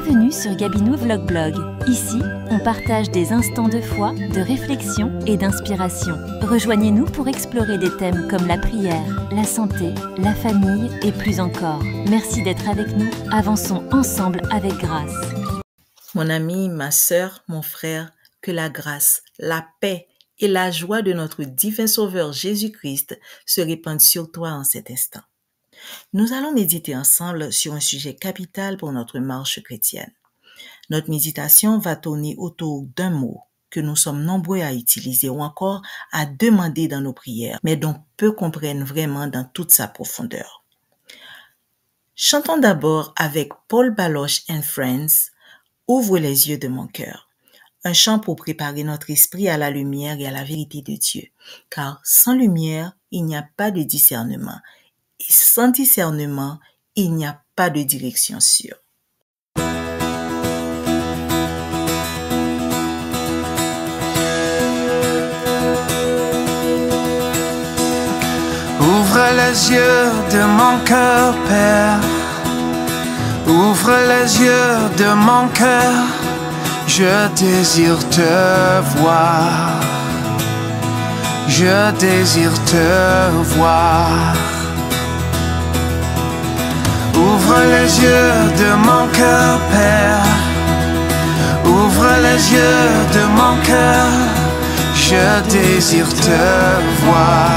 Bienvenue sur Gabinou Vlog Blog. Ici, on partage des instants de foi, de réflexion et d'inspiration. Rejoignez-nous pour explorer des thèmes comme la prière, la santé, la famille et plus encore. Merci d'être avec nous. Avançons ensemble avec grâce. Mon ami, ma sœur, mon frère, que la grâce, la paix et la joie de notre divin Sauveur Jésus-Christ se répandent sur toi en cet instant. Nous allons méditer ensemble sur un sujet capital pour notre marche chrétienne. Notre méditation va tourner autour d'un mot que nous sommes nombreux à utiliser ou encore à demander dans nos prières, mais dont peu comprennent vraiment dans toute sa profondeur. Chantons d'abord avec Paul Baloche and Friends, « Ouvre les yeux de mon cœur ». Un chant pour préparer notre esprit à la lumière et à la vérité de Dieu, car sans lumière, il n'y a pas de discernement. Et sans discernement, il n'y a pas de direction sûre. Ouvre les yeux de mon cœur, Père. Ouvre les yeux de mon cœur. Je désire te voir. Je désire te voir. Ouvre les yeux de mon cœur, Père. Ouvre les yeux de mon cœur. Je désire te voir.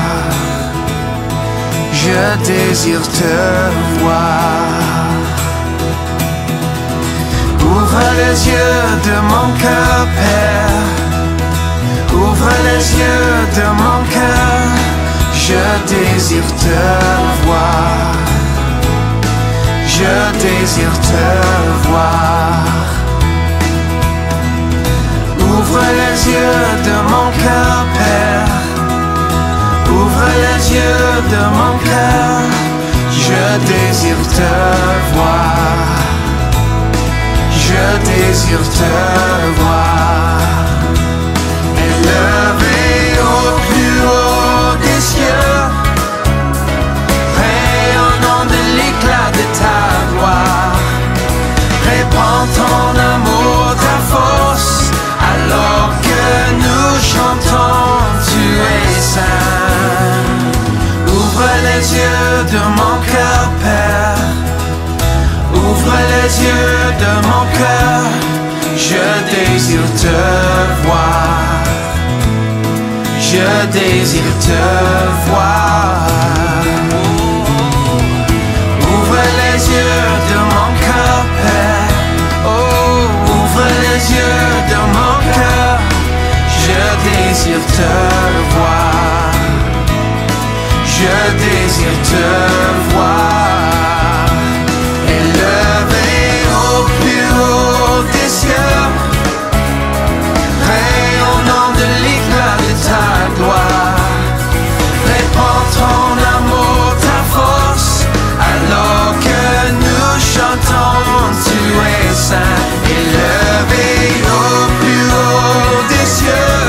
Je désire te voir. Ouvre les yeux de mon cœur, Père. Ouvre les yeux de mon cœur. Je désire te voir. Je désire te voir. Ouvre les yeux de mon cœur, Père. Ouvre les yeux de mon cœur. Je désire te voir. Je désire te voir. Élevé au plus haut des cieux, rayonnant de l'éclat de ta gloire. Répands ton amour, ta force, alors que nous chantons, tu es saint. Ouvre les yeux de mon cœur, Père. Ouvre les yeux de mon cœur. Je désire te voir. Je désire te voir. Ouvre les yeux de mon cœur, Père. Oh, ouvre les yeux de mon cœur. Je désire te voir. Je désire te voir. Élevé au plus haut des cieux, rayonnant de l'éclat de ta gloire. Répands ton amour, ta force, alors que nous chantons, tu es saint. Élevé au plus haut des cieux,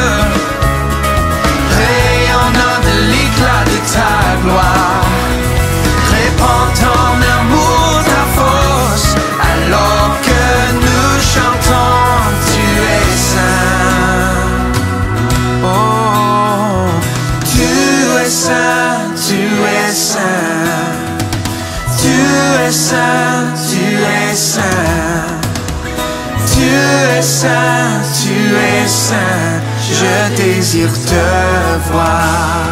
rayonnant de l'éclat de ta gloire. Répands ton amour, ta force, alors que nous chantons, tu es saint. Oh, tu es saint, tu es saint. Tu es saint, tu es saint. Tu es saint, tu es saint. Je désire te voir.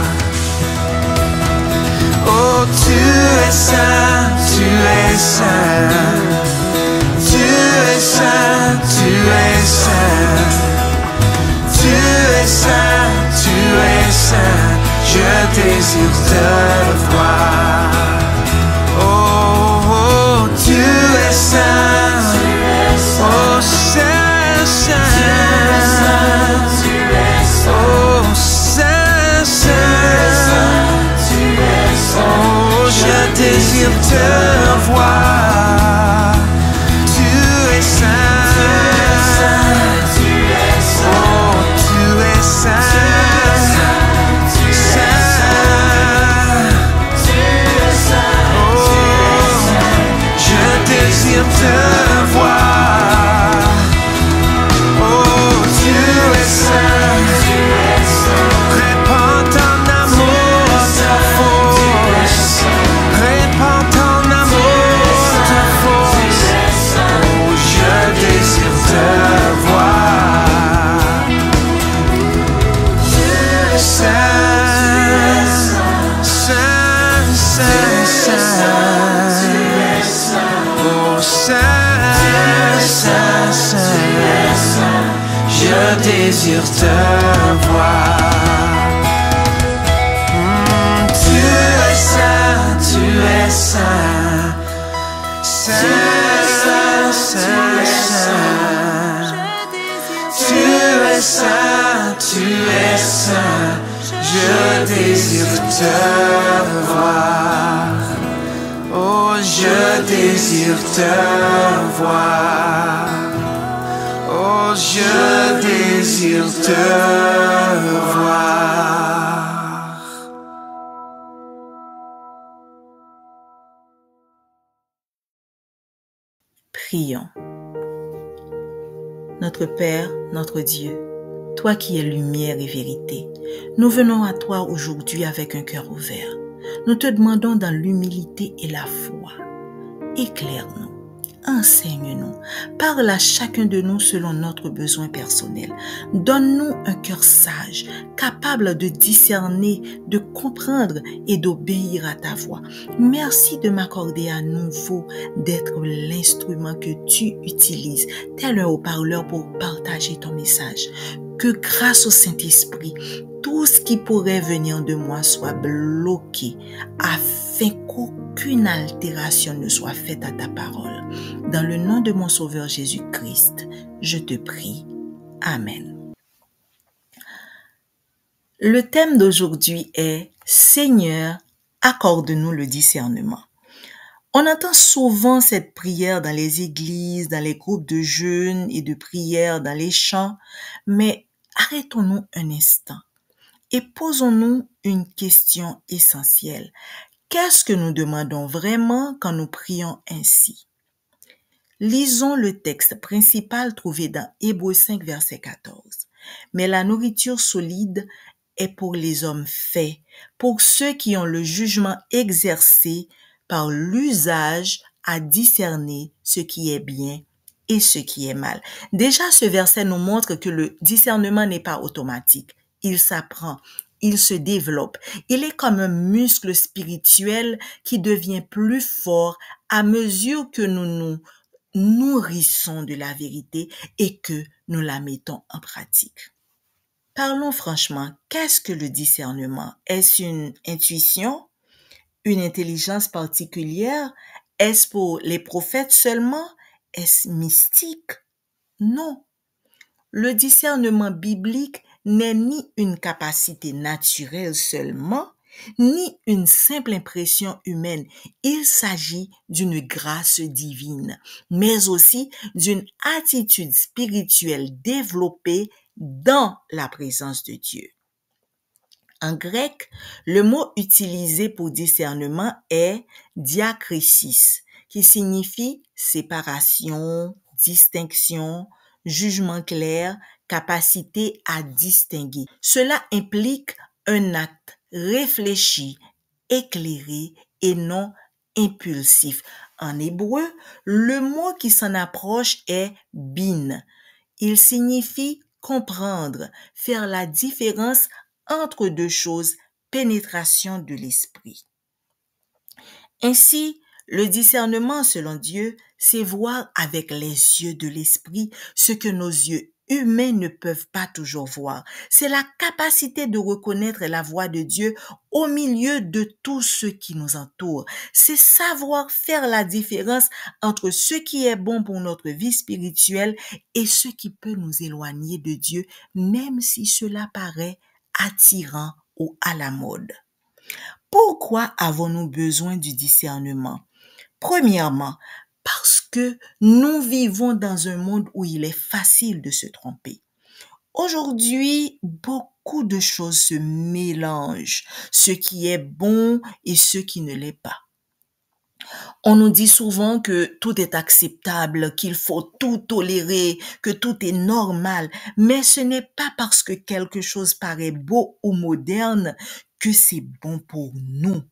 Oh, tu es saint, tu es saint. Tu es saint, tu es saint. Tu es saint, tu es saint. Je désire te voir. Oh, oh, tu es saint. Oh, saint, saint. Oh, saint, saint. Oh, je désire te voir. Tu es saint. Oh, tu es saint. Saint. Oh, je désire te voir. Saint, Saint, Saint, je désire te voir. Tu es saint, tu es saint, Saint, Saint, Saint. Tu es saint, tu es saint, je désire te voir. Oh, je désire te voir. Oh, je désire te voir. Prions. Notre Père, notre Dieu, toi qui es lumière et vérité, nous venons à toi aujourd'hui avec un cœur ouvert. Nous te demandons dans l'humilité et la foi. Éclaire-nous, enseigne-nous, parle à chacun de nous selon notre besoin personnel. Donne-nous un cœur sage, capable de discerner, de comprendre et d'obéir à ta voix. Merci de m'accorder à nouveau d'être l'instrument que tu utilises, tel un haut-parleur pour partager ton message. Que grâce au Saint-Esprit, tout ce qui pourrait venir de moi soit bloqué afin qu'aucune altération ne soit faite à ta parole. Dans le nom de mon Sauveur Jésus-Christ, je te prie. Amen. Le thème d'aujourd'hui est « Seigneur, accorde-nous le discernement ». On entend souvent cette prière dans les églises, dans les groupes de jeûne et de prière, dans les chants, mais arrêtons-nous un instant et posons-nous une question essentielle. Qu'est-ce que nous demandons vraiment quand nous prions ainsi? Lisons le texte principal trouvé dans Hébreux 5, verset 14. Mais la nourriture solide est pour les hommes faits, pour ceux qui ont le jugement exercé par l'usage à discerner ce qui est bien et ce qui est mal. Déjà, ce verset nous montre que le discernement n'est pas automatique. Il s'apprend, il se développe. Il est comme un muscle spirituel qui devient plus fort à mesure que nous nous nourrissons de la vérité et que nous la mettons en pratique. Parlons franchement, qu'est-ce que le discernement? Est-ce une intuition? Une intelligence particulière? Est-ce pour les prophètes seulement? Est-ce mystique? Non. Le discernement biblique n'est ni une capacité naturelle seulement, ni une simple impression humaine. Il s'agit d'une grâce divine, mais aussi d'une attitude spirituelle développée dans la présence de Dieu. En grec, le mot utilisé pour discernement est diakrisis, qui signifie séparation, distinction, jugement clair, capacité à distinguer. Cela implique un acte réfléchi, éclairé et non impulsif. En hébreu, le mot qui s'en approche est bin. Il signifie comprendre, faire la différence entre deux choses, pénétration de l'esprit. Ainsi, le discernement selon Dieu, c'est voir avec les yeux de l'esprit ce que nos yeux humains ne peuvent pas toujours voir. C'est la capacité de reconnaître la voix de Dieu au milieu de tout ce qui nous entoure. C'est savoir faire la différence entre ce qui est bon pour notre vie spirituelle et ce qui peut nous éloigner de Dieu, même si cela paraît attirant ou à la mode. Pourquoi avons-nous besoin du discernement? Premièrement, parce que nous vivons dans un monde où il est facile de se tromper. Aujourd'hui, beaucoup de choses se mélangent, ce qui est bon et ce qui ne l'est pas. On nous dit souvent que tout est acceptable, qu'il faut tout tolérer, que tout est normal, mais ce n'est pas parce que quelque chose paraît beau ou moderne que c'est bon pour nous.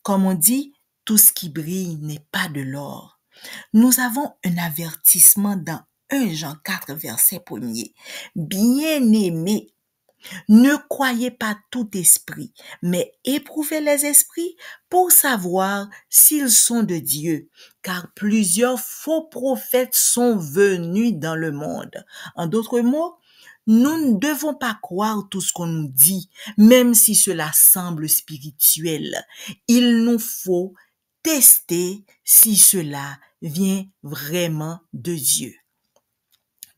Comme on dit, tout ce qui brille n'est pas de l'or. Nous avons un avertissement dans 1 Jean 4, verset 1er. Bien-aimés, Ne croyez pas tout esprit, mais éprouvez les esprits pour savoir s'ils sont de Dieu, car plusieurs faux prophètes sont venus dans le monde. En d'autres mots, nous ne devons pas croire tout ce qu'on nous dit, même si cela semble spirituel. Il nous faut tester si cela vient vraiment de Dieu.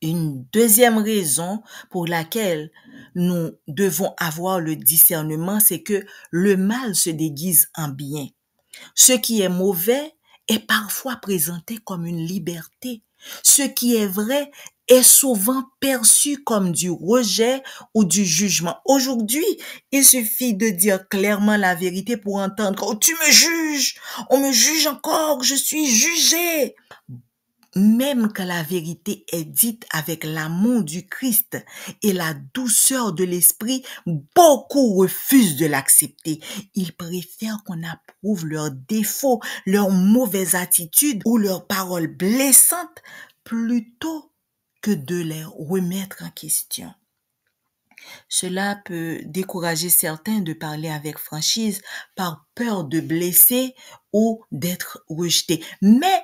Une deuxième raison pour laquelle nous devons avoir le discernement, c'est que le mal se déguise en bien. Ce qui est mauvais est parfois présenté comme une liberté. Ce qui est vrai est souvent perçu comme du rejet ou du jugement. Aujourd'hui, il suffit de dire clairement la vérité pour entendre « Oh, tu me juges! On me juge encore! Je suis jugé! » Même quand la vérité est dite avec l'amour du Christ et la douceur de l'esprit, beaucoup refusent de l'accepter. Ils préfèrent qu'on approuve leurs défauts, leurs mauvaises attitudes ou leurs paroles blessantes plutôt que de les remettre en question. Cela peut décourager certains de parler avec franchise par peur de blesser ou d'être rejetés. Mais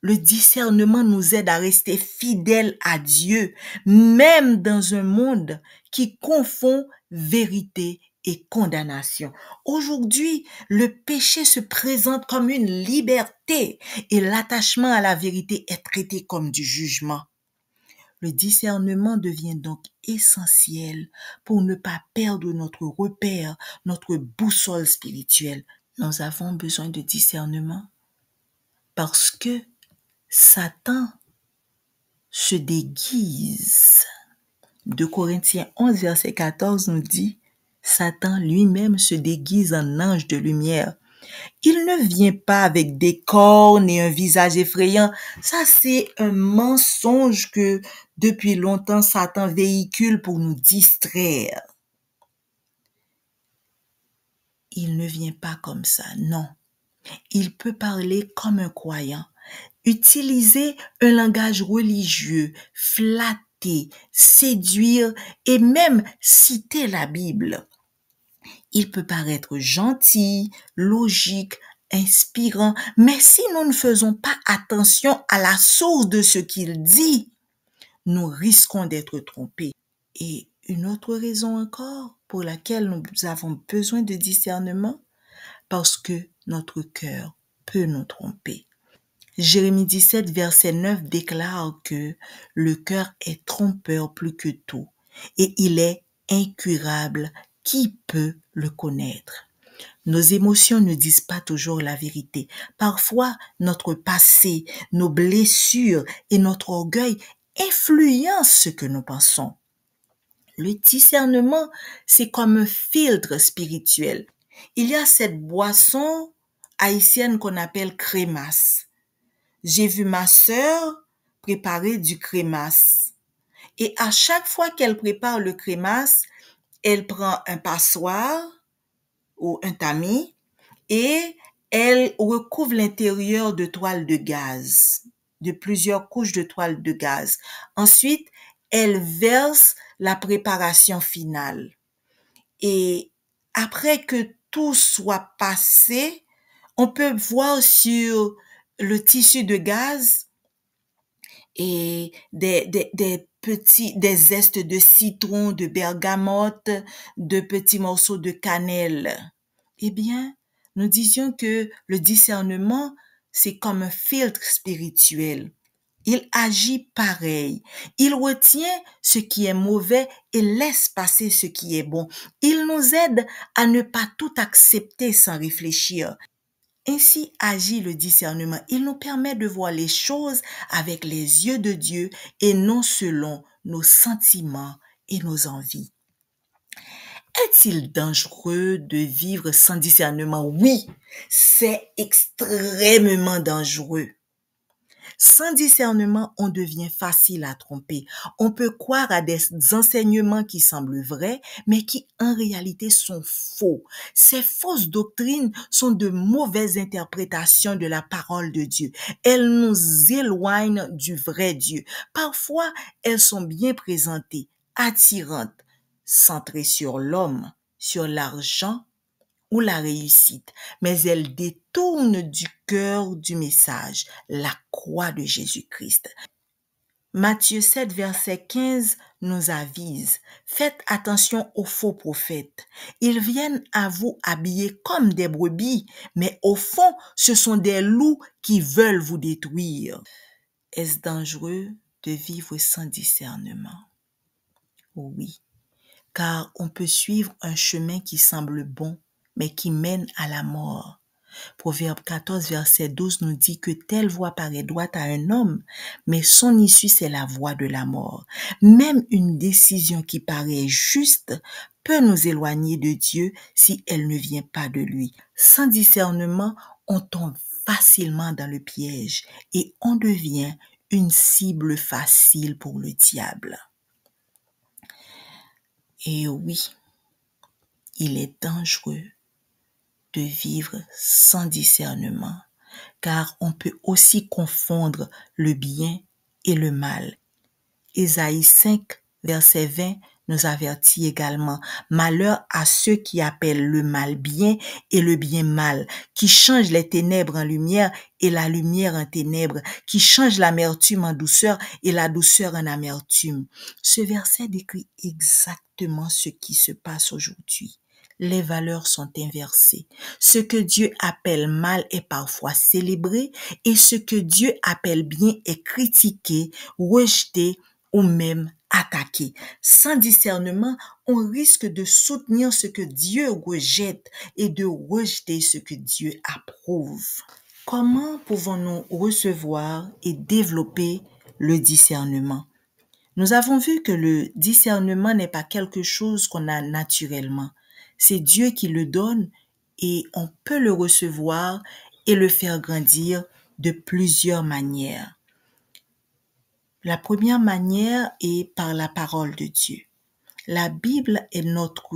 le discernement nous aide à rester fidèles à Dieu, même dans un monde qui confond vérité et condamnation. Aujourd'hui, le péché se présente comme une liberté et l'attachement à la vérité est traité comme du jugement. Le discernement devient donc essentiel pour ne pas perdre notre repère, notre boussole spirituelle. Nous avons besoin de discernement parce que Satan se déguise. 2 Corinthiens 11, verset 14 nous dit, Satan lui-même se déguise en ange de lumière. Il ne vient pas avec des cornes et un visage effrayant. Ça, c'est un mensonge que depuis longtemps Satan véhicule pour nous distraire. Il ne vient pas comme ça, non. Il peut parler comme un croyant. Utiliser un langage religieux, flatter, séduire et même citer la Bible. Il peut paraître gentil, logique, inspirant, mais si nous ne faisons pas attention à la source de ce qu'il dit, nous risquons d'être trompés. Et une autre raison encore pour laquelle nous avons besoin de discernement, parce que notre cœur peut nous tromper. Jérémie 17, verset 9 déclare que le cœur est trompeur plus que tout et il est incurable. Qui peut le connaître? Nos émotions ne disent pas toujours la vérité. Parfois, notre passé, nos blessures et notre orgueil influencent ce que nous pensons. Le discernement, c'est comme un filtre spirituel. Il y a cette boisson haïtienne qu'on appelle crémasse. J'ai vu ma sœur préparer du crémasse. Et à chaque fois qu'elle prépare le crémasse, elle prend un passoire ou un tamis et elle recouvre l'intérieur de toile de gaz, de plusieurs couches de toile de gaz. Ensuite, elle verse la préparation finale. Et après que tout soit passé, on peut voir sur le tissu de gaz et des zestes de citron, de bergamote, de petits morceaux de cannelle. Eh bien, nous disions que le discernement, c'est comme un filtre spirituel. Il agit pareil. Il retient ce qui est mauvais et laisse passer ce qui est bon. Il nous aide à ne pas tout accepter sans réfléchir. Ainsi agit le discernement. Il nous permet de voir les choses avec les yeux de Dieu et non selon nos sentiments et nos envies. Est-il dangereux de vivre sans discernement? Oui, c'est extrêmement dangereux. Sans discernement, on devient facile à tromper. On peut croire à des enseignements qui semblent vrais, mais qui en réalité sont faux. Ces fausses doctrines sont de mauvaises interprétations de la parole de Dieu. Elles nous éloignent du vrai Dieu. Parfois, elles sont bien présentées, attirantes, centrée sur l'homme, sur l'argent ou la réussite, mais elle détourne du cœur du message, la croix de Jésus-Christ. Matthieu 7, verset 15 nous avise, faites attention aux faux prophètes. Ils viennent à vous habillés comme des brebis, mais au fond, ce sont des loups qui veulent vous détruire. Est-ce dangereux de vivre sans discernement? Oui, car on peut suivre un chemin qui semble bon, mais qui mène à la mort. Proverbe 14, verset 12 nous dit que telle voie paraît droite à un homme, mais son issue c'est la voie de la mort. Même une décision qui paraît juste peut nous éloigner de Dieu si elle ne vient pas de lui. Sans discernement, on tombe facilement dans le piège et on devient une cible facile pour le diable. Et oui, il est dangereux de vivre sans discernement, car on peut aussi confondre le bien et le mal. Ésaïe 5, verset 20 nous avertit également, malheur à ceux qui appellent le mal bien et le bien mal, qui changent les ténèbres en lumière et la lumière en ténèbres, qui changent l'amertume en douceur et la douceur en amertume. Ce verset décrit exactement ce qui se passe aujourd'hui. Les valeurs sont inversées. Ce que Dieu appelle mal est parfois célébré et ce que Dieu appelle bien est critiqué, rejeté ou même attaqué. Sans discernement, on risque de soutenir ce que Dieu rejette et de rejeter ce que Dieu approuve. Comment pouvons-nous recevoir et développer le discernement? Nous avons vu que le discernement n'est pas quelque chose qu'on a naturellement. C'est Dieu qui le donne et on peut le recevoir et le faire grandir de plusieurs manières. La première manière est par la parole de Dieu. La Bible est notre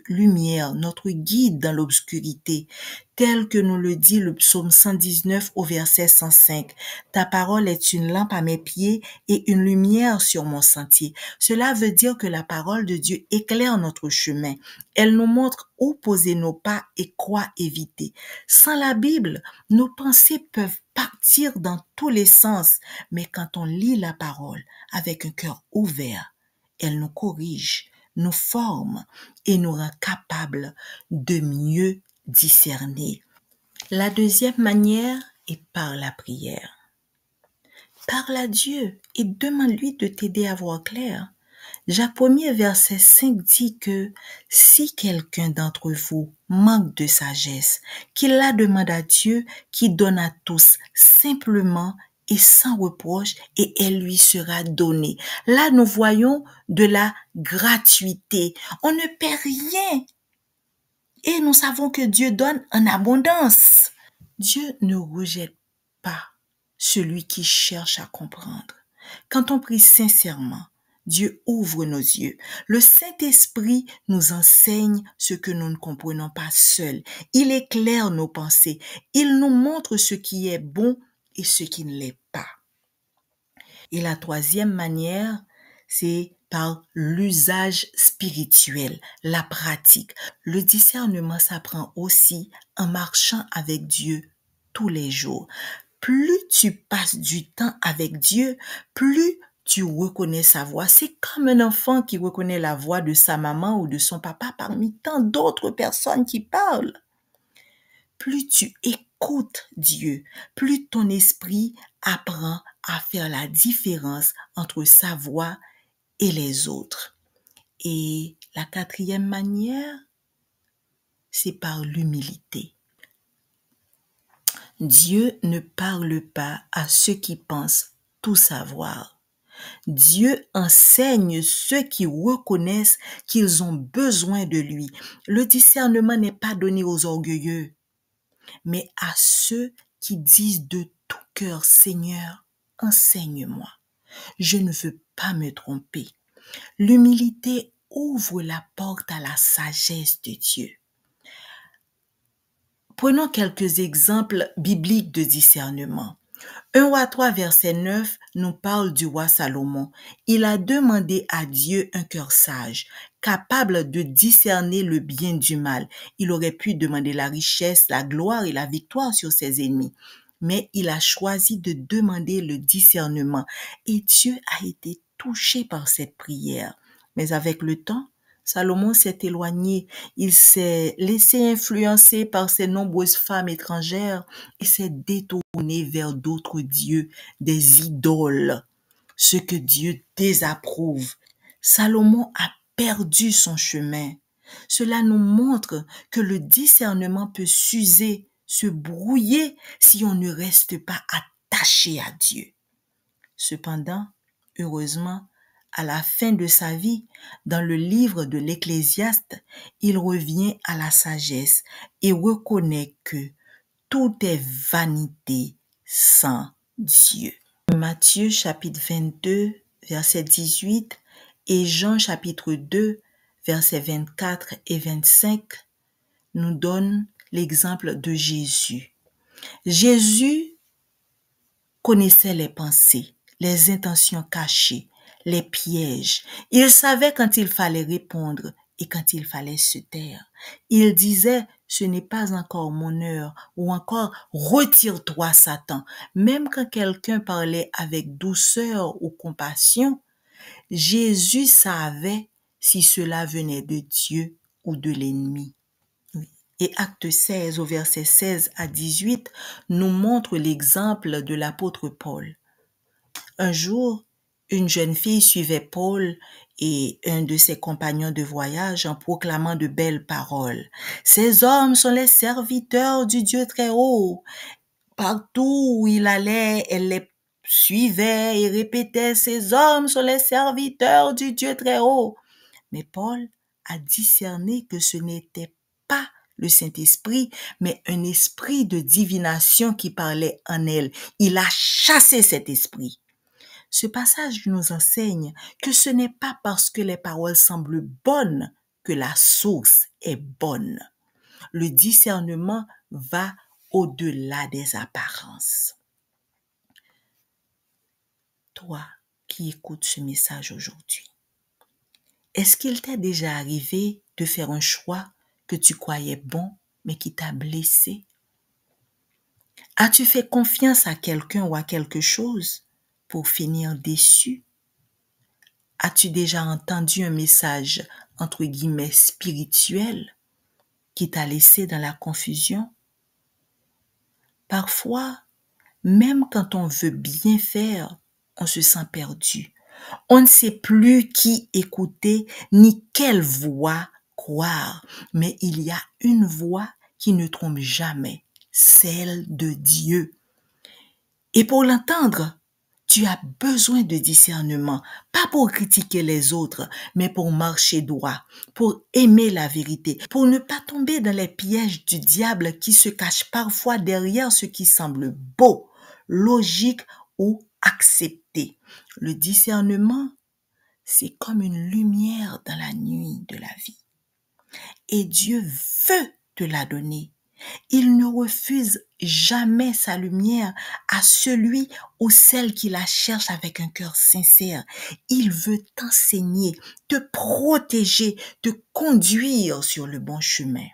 lumière, notre guide dans l'obscurité, tel que nous le dit le psaume 119 au verset 105. Ta parole est une lampe à mes pieds et une lumière sur mon sentier. Cela veut dire que la parole de Dieu éclaire notre chemin. Elle nous montre où poser nos pas et quoi éviter. Sans la Bible, nos pensées peuvent partir dans tous les sens, mais quand on lit la parole avec un cœur ouvert, elle nous corrige, nous forme et nous rend capables de mieux discerner. La deuxième manière est par la prière. Parle à Dieu et demande-lui de t'aider à voir clair. Jacques 1er, verset 5 dit que si quelqu'un d'entre vous manque de sagesse, qu'il la demande à Dieu qui donne à tous simplement et sans reproche et elle lui sera donnée. Là, nous voyons de la gratuité. On ne perd rien. Et nous savons que Dieu donne en abondance. Dieu ne rejette pas celui qui cherche à comprendre. Quand on prie sincèrement, Dieu ouvre nos yeux. Le Saint-Esprit nous enseigne ce que nous ne comprenons pas seuls. Il éclaire nos pensées. Il nous montre ce qui est bon et ce qui ne l'est pas. Et la troisième manière, c'est par l'usage spirituel, la pratique. Le discernement s'apprend aussi en marchant avec Dieu tous les jours. Plus tu passes du temps avec Dieu, plus tu reconnais sa voix. C'est comme un enfant qui reconnaît la voix de sa maman ou de son papa parmi tant d'autres personnes qui parlent. Plus tu écoutes Dieu, plus ton esprit apprend à faire la différence entre sa voix et les autres. Et la quatrième manière, c'est par l'humilité. Dieu ne parle pas à ceux qui pensent tout savoir. Dieu enseigne ceux qui reconnaissent qu'ils ont besoin de lui. Le discernement n'est pas donné aux orgueilleux, mais à ceux qui disent de tout cœur, Seigneur, enseigne-moi. Je ne veux pas me tromper. L'humilité ouvre la porte à la sagesse de Dieu. Prenons quelques exemples bibliques de discernement. 1 Roi 3, verset 9, nous parle du roi Salomon. Il a demandé à Dieu un cœur sage, capable de discerner le bien du mal. Il aurait pu demander la richesse, la gloire et la victoire sur ses ennemis. Mais il a choisi de demander le discernement. Et Dieu a été touché par cette prière. Mais avec le temps, Salomon s'est éloigné, il s'est laissé influencer par ses nombreuses femmes étrangères et s'est détourné vers d'autres dieux, des idoles, ce que Dieu désapprouve. Salomon a perdu son chemin. Cela nous montre que le discernement peut s'user, se brouiller si on ne reste pas attaché à Dieu. Cependant, heureusement, à la fin de sa vie, dans le livre de l'Ecclésiaste, il revient à la sagesse et reconnaît que tout est vanité sans Dieu. Matthieu chapitre 22, verset 18 et Jean chapitre 2, versets 24 et 25 nous donnent l'exemple de Jésus. Jésus connaissait les pensées, les intentions cachées, les pièges. Il savait quand il fallait répondre et quand il fallait se taire. Il disait, ce n'est pas encore mon heure, ou encore, retire-toi, Satan. Même quand quelqu'un parlait avec douceur ou compassion, Jésus savait si cela venait de Dieu ou de l'ennemi. Et Acte 16, au verset 16 à 18, nous montre l'exemple de l'apôtre Paul. Un jour, une jeune fille suivait Paul et un de ses compagnons de voyage en proclamant de belles paroles. Ces hommes sont les serviteurs du Dieu très haut. Partout où il allait, elle les suivait et répétait, ces hommes sont les serviteurs du Dieu très haut. Mais Paul a discerné que ce n'était pas le Saint-Esprit, mais un esprit de divination qui parlait en elle. Il a chassé cet esprit. Ce passage nous enseigne que ce n'est pas parce que les paroles semblent bonnes que la source est bonne. Le discernement va au-delà des apparences. Toi qui écoutes ce message aujourd'hui, est-ce qu'il t'est déjà arrivé de faire un choix que tu croyais bon, mais qui t'a blessé? As-tu fait confiance à quelqu'un ou à quelque chose pour finir déçu? As-tu déjà entendu un message, entre guillemets, spirituel qui t'a laissé dans la confusion? Parfois, même quand on veut bien faire, on se sent perdu. On ne sait plus qui écouter ni quelle voix croire, mais il y a une voix qui ne trompe jamais, celle de Dieu. Et pour l'entendre, tu as besoin de discernement, pas pour critiquer les autres, mais pour marcher droit, pour aimer la vérité, pour ne pas tomber dans les pièges du diable qui se cache parfois derrière ce qui semble beau, logique ou accepté. Le discernement, c'est comme une lumière dans la nuit de la vie. Et Dieu veut te la donner. Il ne refuse jamais sa lumière à celui ou celle qui la cherche avec un cœur sincère. Il veut t'enseigner, te protéger, te conduire sur le bon chemin.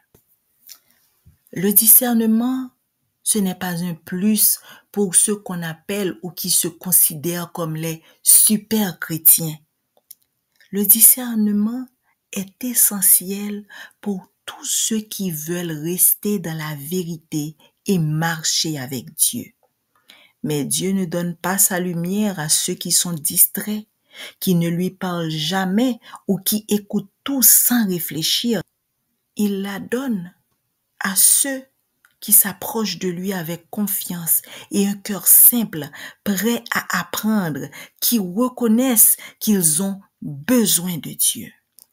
Le discernement, ce n'est pas un plus pour ceux qu'on appelle ou qui se considèrent comme les super chrétiens. Le discernement est essentiel pour tous ceux qui veulent rester dans la vérité et marcher avec Dieu. Mais Dieu ne donne pas sa lumière à ceux qui sont distraits, qui ne lui parlent jamais ou qui écoutent tout sans réfléchir. Il la donne à ceux qui s'approchent de lui avec confiance et un cœur simple, prêt à apprendre, qui reconnaissent qu'ils ont besoin de Dieu.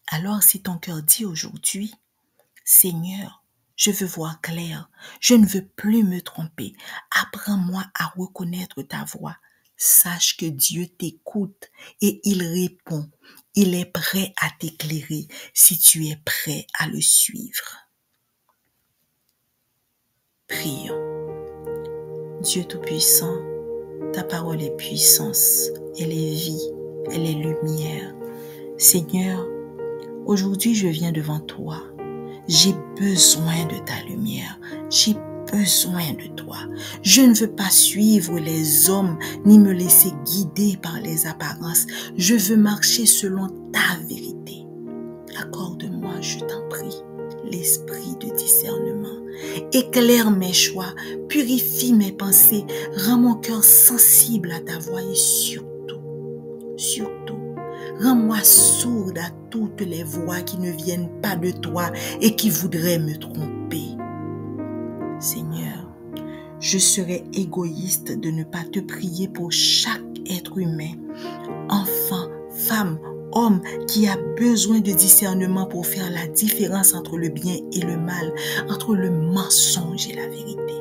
Alors si ton cœur dit aujourd'hui, Seigneur, je veux voir clair, je ne veux plus me tromper, apprends-moi à reconnaître ta voix. Sache que Dieu t'écoute et il répond. Il est prêt à t'éclairer si tu es prêt à le suivre. Prions. Dieu Tout-Puissant, Ta parole est puissance, elle est vie, elle est lumière. Seigneur, aujourd'hui je viens devant toi. J'ai besoin de ta lumière, j'ai besoin de toi. Je ne veux pas suivre les hommes ni me laisser guider par les apparences. Je veux marcher selon ta vérité. Accorde-moi, je t'en prie, l'esprit de discernement. Éclaire mes choix, purifie mes pensées, rends mon cœur sensible à ta voix et surtout, rends-moi sourde à toutes les voix qui ne viennent pas de toi et qui voudraient me tromper. Seigneur, je serais égoïste de ne pas te prier pour chaque être humain, enfant, femme, homme qui a besoin de discernement pour faire la différence entre le bien et le mal, entre le mensonge et la vérité.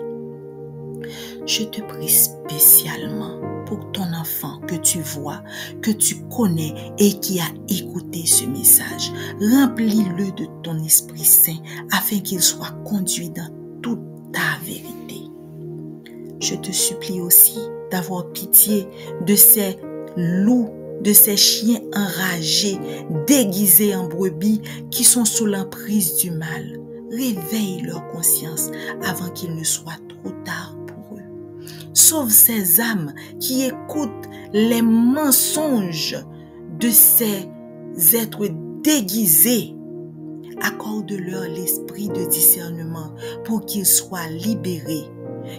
Je te prie spécialement pour ton enfant que tu vois, que tu connais et qui a écouté ce message. Remplis-le de ton Esprit Saint afin qu'il soit conduit dans toute ta vérité. Je te supplie aussi d'avoir pitié de ces loups, de ces chiens enragés, déguisés en brebis qui sont sous l'emprise du mal. Réveille leur conscience avant qu'il ne soit trop tard pour eux. Sauve ces âmes qui écoutent les mensonges de ces êtres déguisés. Accorde-leur l'esprit de discernement pour qu'ils soient libérés,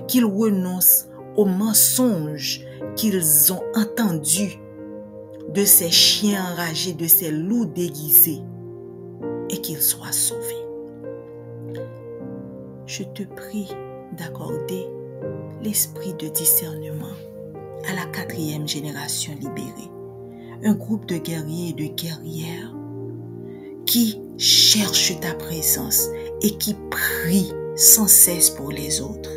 qu'ils renoncent aux mensonges qu'ils ont entendus de ces chiens enragés, de ces loups déguisés, et qu'ils soient sauvés. Je te prie d'accorder l'esprit de discernement à la 4e génération libérée, un groupe de guerriers et de guerrières qui cherchent ta présence et qui prient sans cesse pour les autres.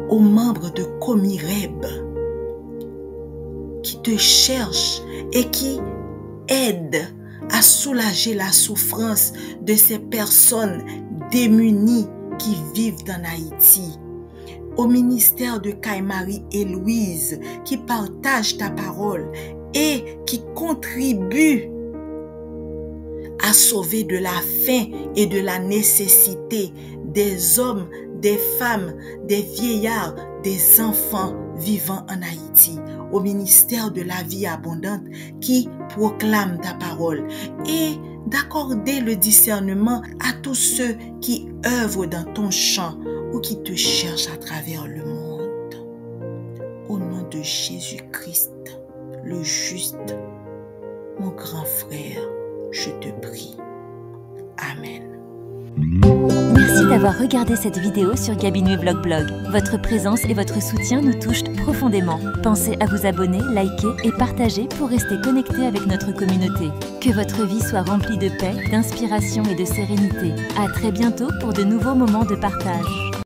Aux membres de Komireb, qui te cherchent et qui aident à soulager la souffrance de ces personnes démunies qui vivent en Haïti. Au ministère de Kaïmarie et Louise, qui partagent ta parole et qui contribuent à sauver de la faim et de la nécessité des hommes, des femmes, des vieillards, des enfants vivant en Haïti, au ministère de la vie abondante qui proclame ta parole, et d'accorder le discernement à tous ceux qui œuvrent dans ton champ ou qui te cherchent à travers le monde. Au nom de Jésus-Christ, le juste, mon grand frère, je te prie. Amen. Merci d'avoir regardé cette vidéo sur Gabinoué Vlog Blog. Votre présence et votre soutien nous touchent profondément. Pensez à vous abonner, liker et partager pour rester connecté avec notre communauté. Que votre vie soit remplie de paix, d'inspiration et de sérénité. À très bientôt pour de nouveaux moments de partage.